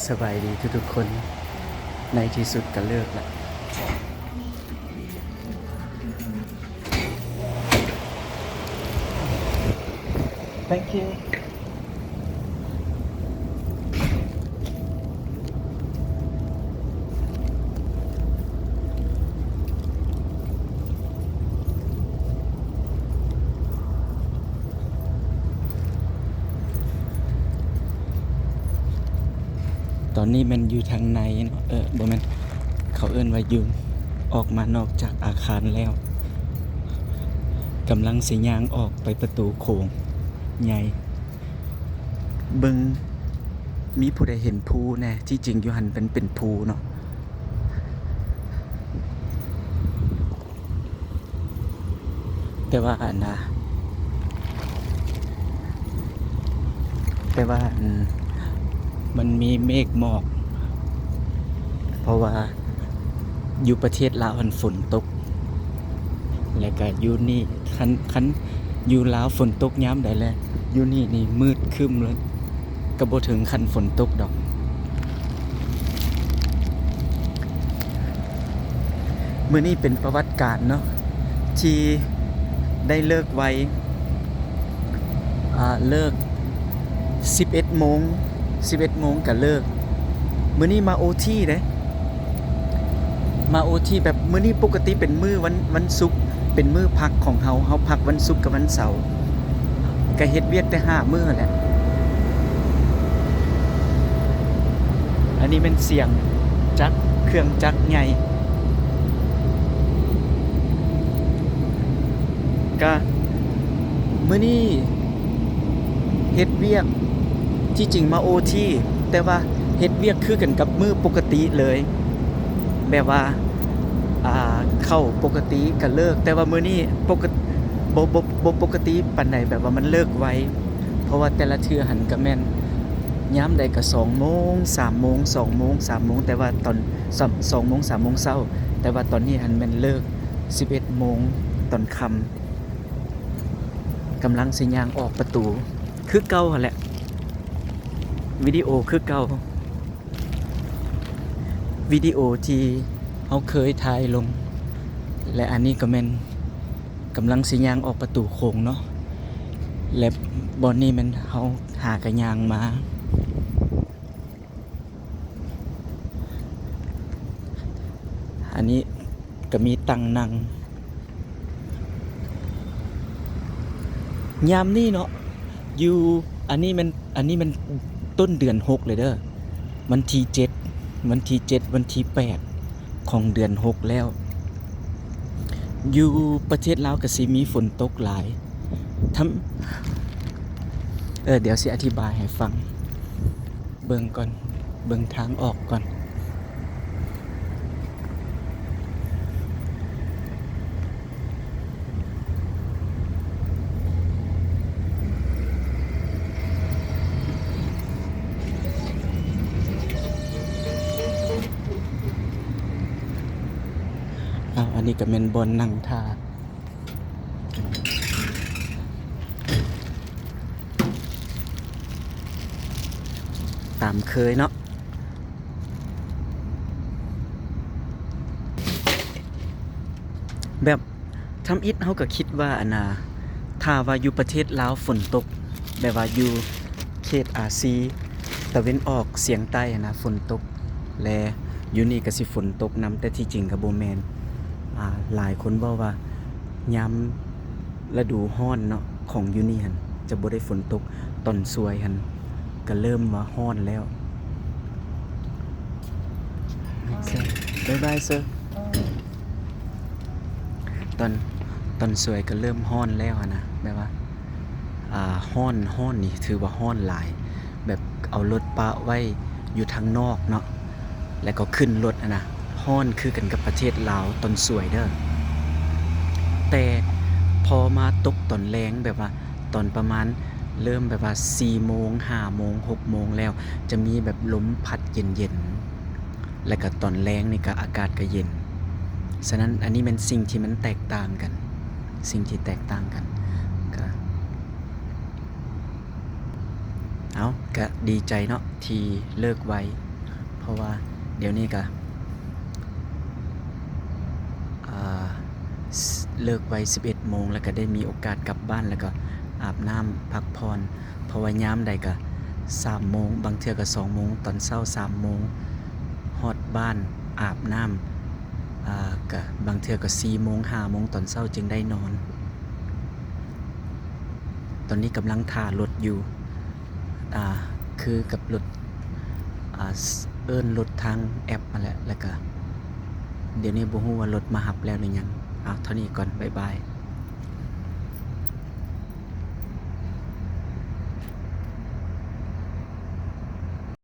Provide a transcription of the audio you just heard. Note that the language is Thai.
สบายดีทุกๆคนในที่สุดก็เลิกแล้ว Thank you ตอนนี้มันอยู่ทางในเนาะบ่แม่นเขาเอิ้นว่าอยู่ออกมานอกจากอาคารแล้วกำลังสิย่างออกไปประตูโค้งใหญ่เบิ่งมีผู้ใดเห็นภูแน่ที่จริงอยู่หั่นเป็นภูเนาะแต่ว่ามันมีเมฆหมอกเพราะว่าอยู่ประเทศลาวฝนตกแล้วก็อยู่นี่คันอยู่ลาวฝนตกยามใดแลอยู่นี่มืดครึ้มเลยก็บ่ถึงคันฝนตกดอกมื้อนี้เป็นประวัติการเนาะที่ได้เลิกไวเลิก11 โมงก็เลิกมื้อนี้มา OT เด้มา OT แบบมื้อนี้ปกติเป็นมื้อวันศุกร์เป็นมื้อพักของเฮาพักวันศุกร์กับวันเสาร์ก็เฮ็ดเวียกแต่5มื้อแหละอันนี้เป็นเสียงจักรเครื่องจักรใหญ่ก็มื้อนี้เฮ็ดเวียกที่จริงมา OT แต่ว่าเฮ็ดเวียกคือกันกับมื้อปกติเลยแบบว่าเข้าปกติก็เลิกแต่ว่ามื้อนี้ปกติบ่ปกติปานใดแบบว่ามันเลิกไวเพราะว่าแต่ละเทื่อหันก็แม่นยามใดก็2 โมง 3 โมง 2 โมง 3 โมงแต่ว่าตอน2 โมง 3 โมงเช้าแต่ว่าตอนนี้หันแม่นเลิก11 โมงตอนค่ำกำลังสิย่างออกประตูคือเก่าหั่นแหละวิดีโอคือเก่าวิดีโอที่เฮาเคยถ่ายลงและอันนี้ก็แม่นกำลังสิย่างออกประตูโค้งเนาะและบอนนี้มันเฮาหากะย่างมาอันนี้ก็มีตังนั่งยามนี้เนาะอยู่อันนี้มันต้นเดือน6เลยเด้อวันที่7วันที่8ของเดือน6แล้วอยู่ประเทศลาวก็สิมีฝนตกหลายเดี๋ยวสิอธิบายให้ฟังเบิ่งก่อนเบิ่งทางออกก่อนอันนี้ก็แม่นบอนนั่งท่าตามเคยเนาะแบบทำอิฐเฮาก็คิดว่าถ้าว่าอยู่ประเทศลาวฝนตกแบบว่าอยู่เขตอาซีตะเว้นออกเฉียงใต้ฝนตกและอยู่นี่ก็สิฝนตกนํแต่ที่จริงก็บ่แม่นหลายคนเว้าว่ายามฤดูร้อนเนาะของอยู่นี่หั่นจะบ่ได้ฝนตกตอนสวยหั่นก็เริ่มว่าร้อนแล้วโอเคบ๊ายบายเซอร์ตอนสวยก็เริ่มร้อนแล้วนะแบบว่าร้อนนี่ถือว่าร้อนหลายแบบเอารถปะไว้อยู่ทางนอกเนาะแล้วก็ขึ้นรถนะร้อนคือกันกับประเทศลาวตอนสวยเด้อแต่พอมาตกตอนแรงแบบว่าตอนประมาณเริ่มแบบว่า4 โมง 5 โมง 6 โมงแล้วจะมีแบบลมพัดเย็นๆแล้วก็ตอนแรงนี่ก็อากาศก็เย็นฉะนั้นอันนี้เป็นสิ่งที่มันแตกต่างกันก็ดีใจเนาะที่เลิกไว ราะว่าเดี๋ยวนี้ก็อ่าเลิกไว้11 โมงแล้วก็ได้มีโอกาสกลับบ้านแล้วก็อาบน้ำพักผ่อนเพราะว่ายามใดก็3 โมงบางเทื่อก็2 โมงตอนเช้า3 โมงฮอดบ้านอาบน้ำก็บางเทื่อก็4 โมง5 โมงตอนเช้าจึงได้นอนตอนนี้กำลังท่ารถอยู่คือกับรถเอิ้นรถทางแอปนั่นแหละแล้วก็เดี๋ยวนี้บ่ฮู้ว่ารถมารับแล้วหรือยังเท่านี้ก่อนบ๊ายบาย